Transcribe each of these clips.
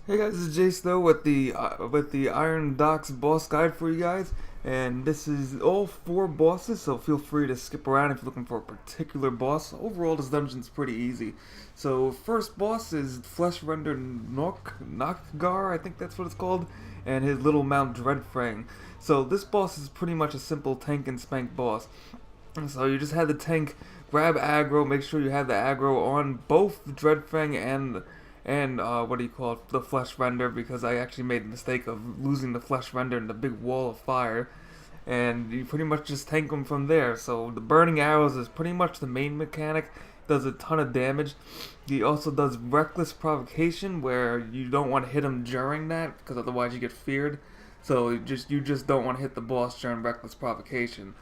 Hey guys, this is Jsnow with the Iron Docks boss guide for you guys, and this is all four bosses. So feel free to skip around if you're looking for a particular boss. Overall, this dungeon's pretty easy. So first boss is fleshrender nok'gar, I think that's what it's called, and his little Mount Dreadfang. So this boss is pretty much a simple tank and spank boss. And so you just have the tank grab aggro, make sure you have the aggro on both Dreadfang and what do you call it, the fleshrender, because I actually made the mistake of losing the fleshrender in the big wall of fire, and you pretty much just tank them from there. So the burning arrows is pretty much the main mechanic. Does a ton of damage. He also does reckless provocation, where you don't want to hit him during that, because otherwise you get feared. So you just don't want to hit the boss during reckless provocation.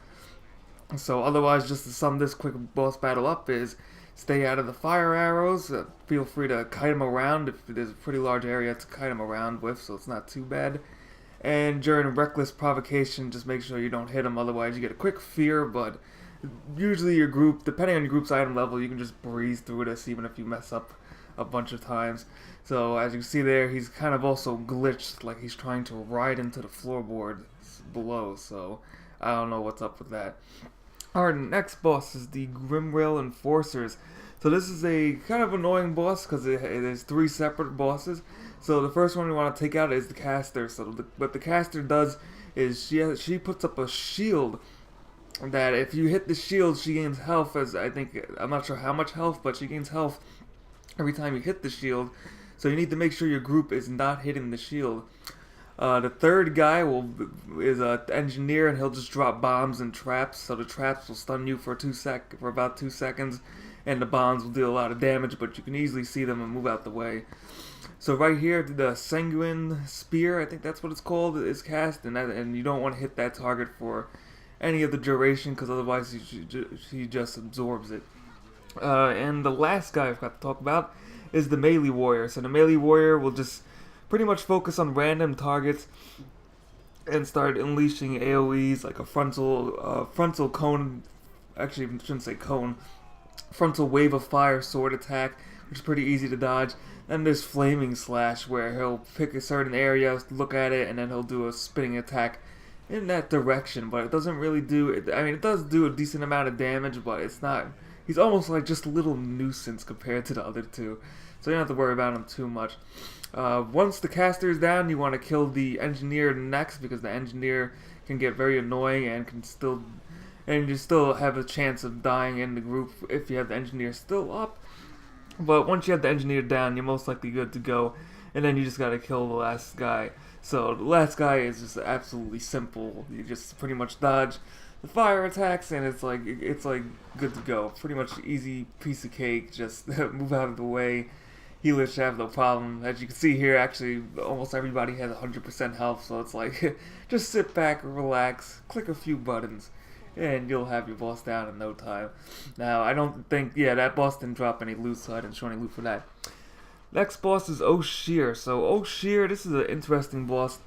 So otherwise, just to sum this quick boss battle up is stay out of the fire arrows. Feel free to kite them around if there's a pretty large area to kite them around with, so it's not too bad. And during reckless provocation, just make sure you don't hit them, otherwise you get a quick fear, but usually your group, depending on your group's item level, you can just breeze through this even if you mess up a bunch of times. So as you can see there, he's kind of also glitched, like he's trying to ride into the floorboard below, so I don't know what's up with that. Our next boss is the Grimrail Enforcers. So this is a kind of annoying boss because there's three separate bosses. So the first one we want to take out is the caster. So what the caster does is she puts up a shield that if you hit the shield, she gains health. I'm not sure how much health, but she gains health every time you hit the shield. So you need to make sure your group is not hitting the shield. The third guy is an engineer, and he'll just drop bombs and traps. So the traps will stun you for about 2 seconds, and the bombs will deal a lot of damage. But you can easily see them and move out the way. So right here, the sanguine spear, I think that's what it's called, is cast, and you don't want to hit that target for any of the duration, because otherwise he just absorbs it. And the last guy I've got to talk about is the melee warrior. So the melee warrior will just pretty much focus on random targets and start unleashing AoEs like a frontal cone. Actually, I shouldn't say cone. Frontal wave of fire sword attack, which is pretty easy to dodge. Then there's flaming slash, where he'll pick a certain area, look at it, and then he'll do a spinning attack in that direction. But it doesn't really do it. I mean, it does do a decent amount of damage, but it's not. He's almost like just a little nuisance compared to the other two, so you don't have to worry about him too much. Once the caster is down, you want to kill the engineer next, because the engineer can get very annoying and you still have a chance of dying in the group if you have the engineer still up. But once you have the engineer down, you're most likely good to go, and then you just gotta kill the last guy. So the last guy is just absolutely simple. You just pretty much dodge the fire attacks, and it's like good to go. Pretty much easy piece of cake. Just move out of the way. Healers should have no problem. As you can see here, actually, almost everybody has 100% health, so it's like, just sit back, relax, click a few buttons, and you'll have your boss down in no time. Now, I don't think, that boss didn't drop any loot, so I didn't show any loot for that. Next boss is Oaksheer. So Oaksheer, this is an interesting boss.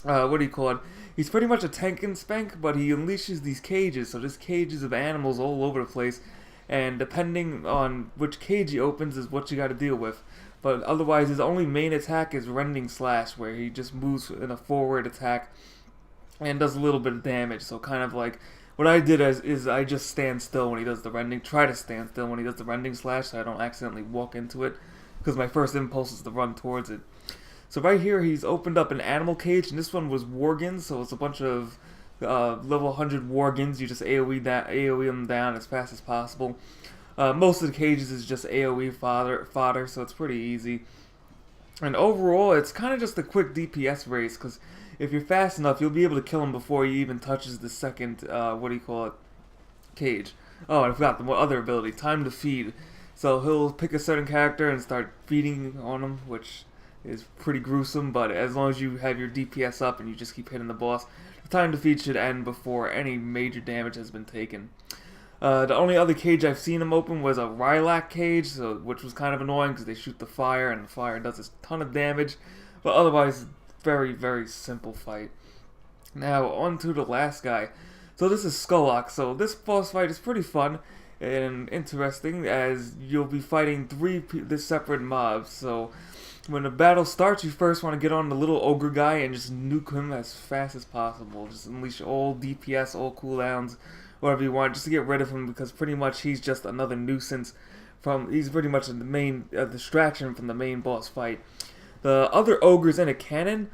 What do you call it? He's pretty much a tank and spank, but he unleashes these cages, so there's cages of animals all over the place, and depending on which cage he opens is what you gotta deal with. But otherwise, his only main attack is rending slash, where he just moves in a forward attack and does a little bit of damage. So kind of like what I did is I just stand still when he does the rending, try to stand still when he does the rending slash, so I don't accidentally walk into it, because my first impulse is to run towards it. So right here, he's opened up an animal cage, and this one was worgans, so it's a bunch of level 100 worgans. You just AoE them down as fast as possible. Most of the cages is just AoE fodder, so it's pretty easy. And overall, it's kind of just a quick DPS race, because if you're fast enough, you'll be able to kill him before he even touches the second, cage. Oh, and I forgot the other ability, time to feed. So he'll pick a certain character and start feeding on him, which is pretty gruesome, but as long as you have your DPS up and you just keep hitting the boss, the time to feed should end before any major damage has been taken. The only other cage I've seen him open was a Rylac cage, which was kind of annoying because they shoot the fire, and the fire does a ton of damage, but otherwise, very, very simple fight. Now, on to the last guy. So this is Scoloc. So this boss fight is pretty fun and interesting, as you'll be fighting three separate mobs. So when the battle starts, you first want to get on the little ogre guy and just nuke him as fast as possible. Just unleash all DPS, all cooldowns, whatever you want, just to get rid of him, because pretty much he's just another nuisance. He's pretty much the main distraction from the main boss fight. The other ogres in a cannon,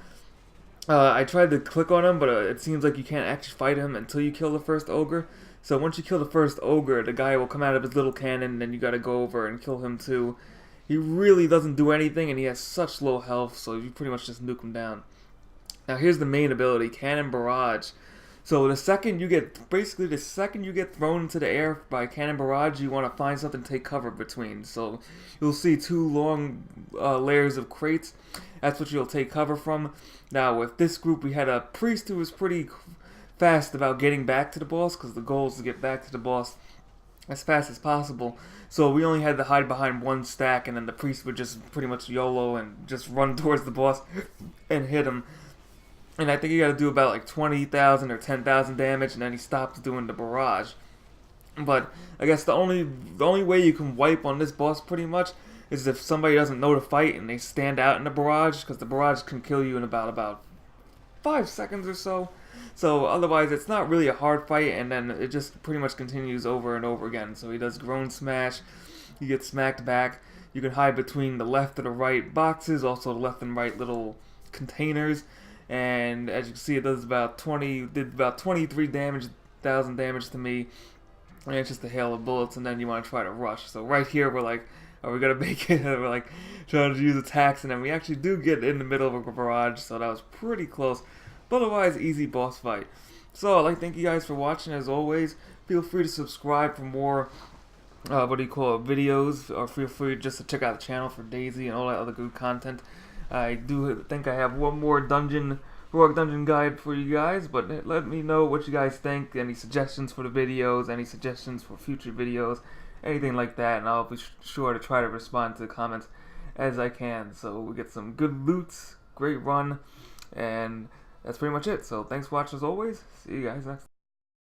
I tried to click on him, but it seems like you can't actually fight him until you kill the first ogre. So once you kill the first ogre, the guy will come out of his little cannon, and then you gotta go over and kill him too. He really doesn't do anything, and he has such low health, so you pretty much just nuke him down. Now here's the main ability, Cannon Barrage. So the second you get thrown into the air by Cannon Barrage, you want to find something to take cover between. So you'll see two long layers of crates. That's what you'll take cover from. Now with this group, we had a priest who was pretty fast about getting back to the boss, because the goal is to get back to the boss as fast as possible. So we only had to hide behind one stack, and then the priest would just pretty much YOLO and just run towards the boss and hit him. And I think you gotta do about like 20,000 or 10,000 damage, and then he stops doing the barrage. But I guess the only way you can wipe on this boss pretty much is if somebody doesn't know to fight and they stand out in the barrage, because the barrage can kill you in about 5 seconds or so. So otherwise, it's not really a hard fight, and then it just pretty much continues over and over again. So he does Groan Smash, you get smacked back, you can hide between the left and the right boxes, also the left and right little containers, and as you can see, it does about 23,000 damage to me, and it's just a hail of bullets, and then you want to try to rush. So right here, we're like, are we gonna make it? We're like trying to use attacks, and then we actually do get in the middle of a barrage, so that was pretty close. But otherwise, easy boss fight. So I'd like to thank you guys for watching. As always, feel free to subscribe for more videos, or feel free just to check out the channel for Daisy and all that other good content. I do think I have one more heroic dungeon guide for you guys, but let me know what you guys think, any suggestions for the videos, any suggestions for future videos, anything like that, and I'll be sure to try to respond to the comments as I can. So we get some good loots, great run, and that's pretty much it. So thanks for watching as always. See you guys next time.